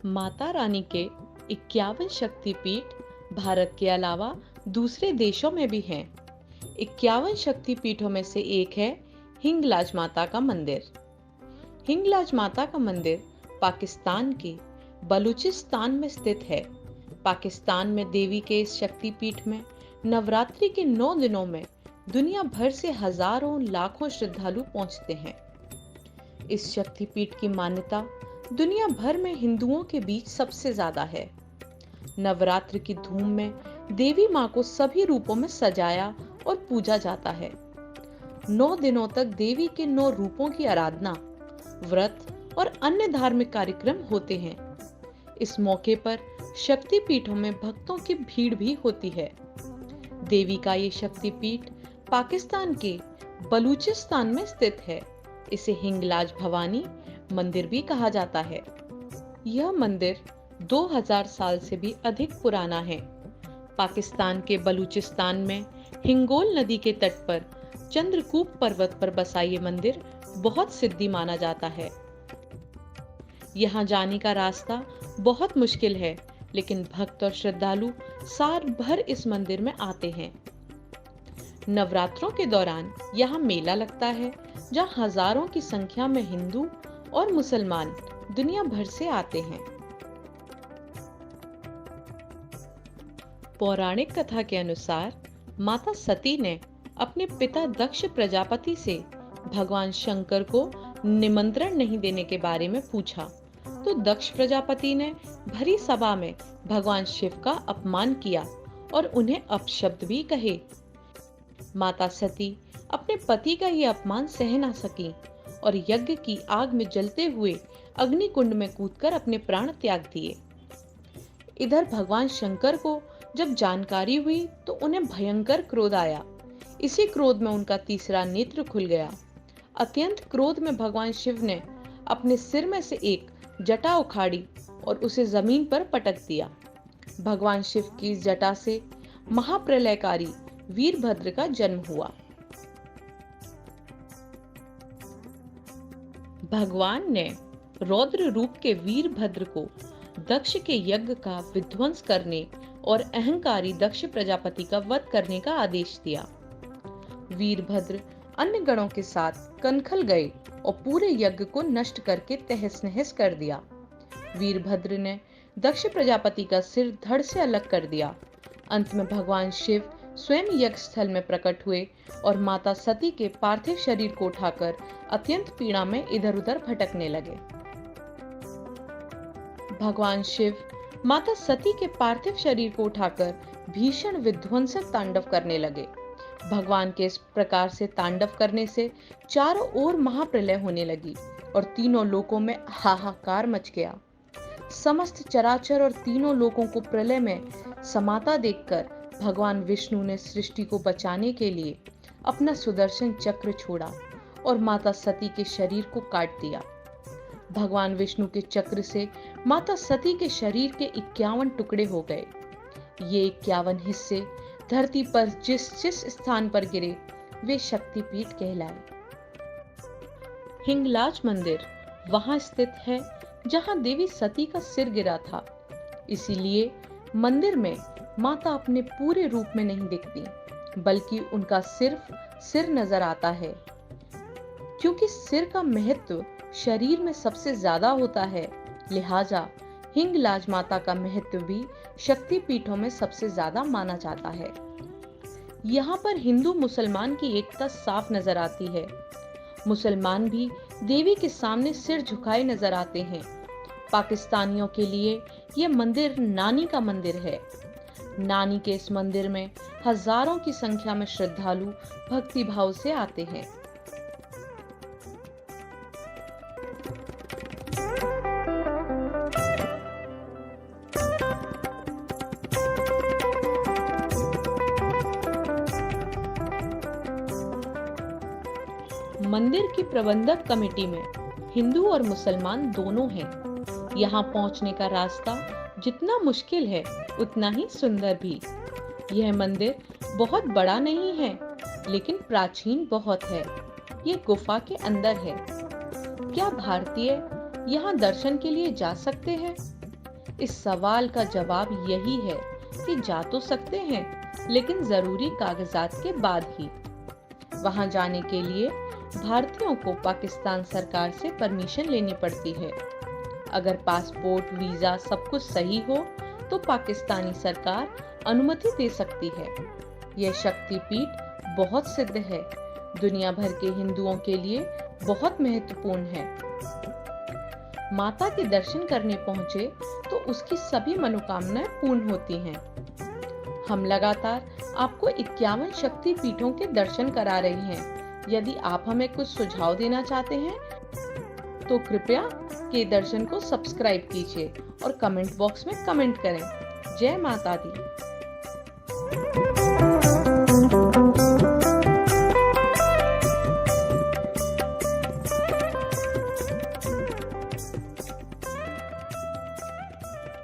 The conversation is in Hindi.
माता रानी के 51 शक्तिपीठ भारत के अलावा दूसरे देशों में भी हैं। 51 शक्तिपीठों में से एक है हिंगलाज माता का मंदिर। हिंगलाज माता का मंदिर पाकिस्तान के बलूचिस्तान में स्थित है। पाकिस्तान में देवी के इस शक्तिपीठ में नवरात्रि के 9 दिनों में दुनिया भर से हजारों लाखों श्रद्धालु पहुंचते हैं। इस शक्तिपीठ की मान्यता दुनिया भर में हिंदुओं के बीच सबसे ज्यादा है। नवरात्र की धूम में देवी मां को सभी रूपों में सजाया और पूजा जाता है। 9 दिनों तक देवी के 9 रूपों की आराधना, व्रत और अन्य धार्मिक कार्यक्रम होते हैं। इस मौके पर शक्तिपीठों में भक्तों की भीड़ भी होती है। देवी का ये शक्तिपीठ पाकिस्तान के बलूचिस्तान में स्थित है। इसे हिंगलाज भवानी मंदिर भी कहा जाता है। यह मंदिर 2000 साल से भी अधिक पुराना है। पाकिस्तान के बलूचिस्तान में हिंगोल नदी के तट पर चंद्रकूप पर्वत पर बसा ये मंदिर बहुत सिद्धि माना जाता है। यहाँ जाने का रास्ता बहुत मुश्किल है, लेकिन भक्त और श्रद्धालु साल भर इस मंदिर में आते हैं। नवरात्रों के दौरान यहाँ मेला लगता है, जहाँ हजारों की संख्या में हिंदू और मुसलमान दुनिया भर से आते हैं। पौराणिक कथा के अनुसार माता सती ने अपने पिता दक्ष प्रजापति से भगवान शंकर को निमंत्रण नहीं देने के बारे में पूछा, तो दक्ष प्रजापति ने भरी सभा में भगवान शिव का अपमान किया और उन्हें अपशब्द भी कहे। माता सती अपने पति का ये अपमान सह ना सकी और यज्ञ की आग में जलते हुए अग्नि कुंड में कूदकर अपने प्राण त्याग दिए। इधर भगवान शंकर को जब जानकारी हुई तो उन्हें भयंकर क्रोध आया। इसी क्रोध में उनका तीसरा नेत्र खुल गया। अत्यंत क्रोध में भगवान शिव ने अपने सिर में से एक जटा उखाड़ी और उसे जमीन पर पटक दिया। भगवान शिव की इस जटा से महाप्रलयकारी वीरभद्र का जन्म हुआ। भगवान ने रौद्र रूप के वीरभद्र को दक्ष के यज्ञ का विध्वंस करने और अहंकारी दक्ष प्रजापति का वध करने का आदेश दिया। वीरभद्र अन्य गणों के साथ कनखल गए और पूरे यज्ञ को नष्ट करके तहस नहस कर दिया। वीरभद्र ने दक्ष प्रजापति का सिर धड़ से अलग कर दिया। अंत में भगवान शिव स्वयं यज्ञ स्थल में प्रकट हुए और माता सती के पार्थिव शरीर को उठाकर अत्यंत पीड़ा में इधर उधर भटकने लगे। भगवान शिव माता सती के पार्थिव शरीर को उठाकर भीषण विध्वंसक तांडव करने लगे। भगवान के इस प्रकार से तांडव करने से चारों ओर महाप्रलय होने लगी और तीनों लोकों में हाहाकार मच गया। समस्त चराचर और तीनों लोकों को प्रलय में समाता देखकर भगवान विष्णु ने सृष्टि को बचाने के लिए अपना सुदर्शन चक्र छोड़ा और माता सती के शरीर को काट दिया। भगवान विष्णु के चक्र से माता सती के शरीर के 51 टुकड़े हो गए। ये 51 हिस्से धरती पर जिस जिस स्थान पर गिरे वे शक्तिपीठ कहलाए। हिंगलाज मंदिर वहां स्थित है जहां देवी सती का सिर गिरा था। इसीलिए मंदिर में माता अपने पूरे रूप में नहीं दिखती, बल्कि उनका सिर्फ सिर नजर आता है। क्योंकि सिर का महत्व शरीर में सबसे ज्यादा होता है, लिहाजा हिंगलाज माता का महत्व भी शक्तिपीठों में सबसे ज्यादा माना जाता है। यहाँ पर हिंदू मुसलमान की एकता साफ नजर आती है। मुसलमान भी देवी के सामने सिर झुकाए नजर आते हैं। पाकिस्तानियों के लिए यह मंदिर नानी का मंदिर है। नानी के इस मंदिर में हजारों की संख्या में श्रद्धालु भक्ति भाव से आते हैं। मंदिर की प्रबंधक कमेटी में हिंदू और मुसलमान दोनों हैं। यहाँ पहुँचने का रास्ता जितना मुश्किल है उतना ही सुंदर भी। यह मंदिर बहुत बड़ा नहीं है, लेकिन प्राचीन बहुत है। ये गुफा के अंदर है। क्या भारतीय यहाँ दर्शन के लिए जा सकते हैं? इस सवाल का जवाब यही है कि जा तो सकते हैं, लेकिन जरूरी कागजात के बाद ही। वहां जाने के लिए भारतीयों को पाकिस्तान सरकार से परमिशन लेनी पड़ती है। अगर पासपोर्ट, वीजा सब कुछ सही हो तो पाकिस्तानी सरकार अनुमति दे सकती है। यह शक्तिपीठ बहुत सिद्ध है, दुनिया भर के हिंदुओं के लिए बहुत महत्वपूर्ण है। माता के दर्शन करने पहुंचे तो उसकी सभी मनोकामनाएं पूर्ण होती हैं। हम लगातार आपको 51 शक्ति पीठों के दर्शन करा रहे हैं। यदि आप हमें कुछ सुझाव देना चाहते हैं तो कृपया के दर्शन को सब्सक्राइब कीजिए और कमेंट बॉक्स में कमेंट करें। जय माता दी।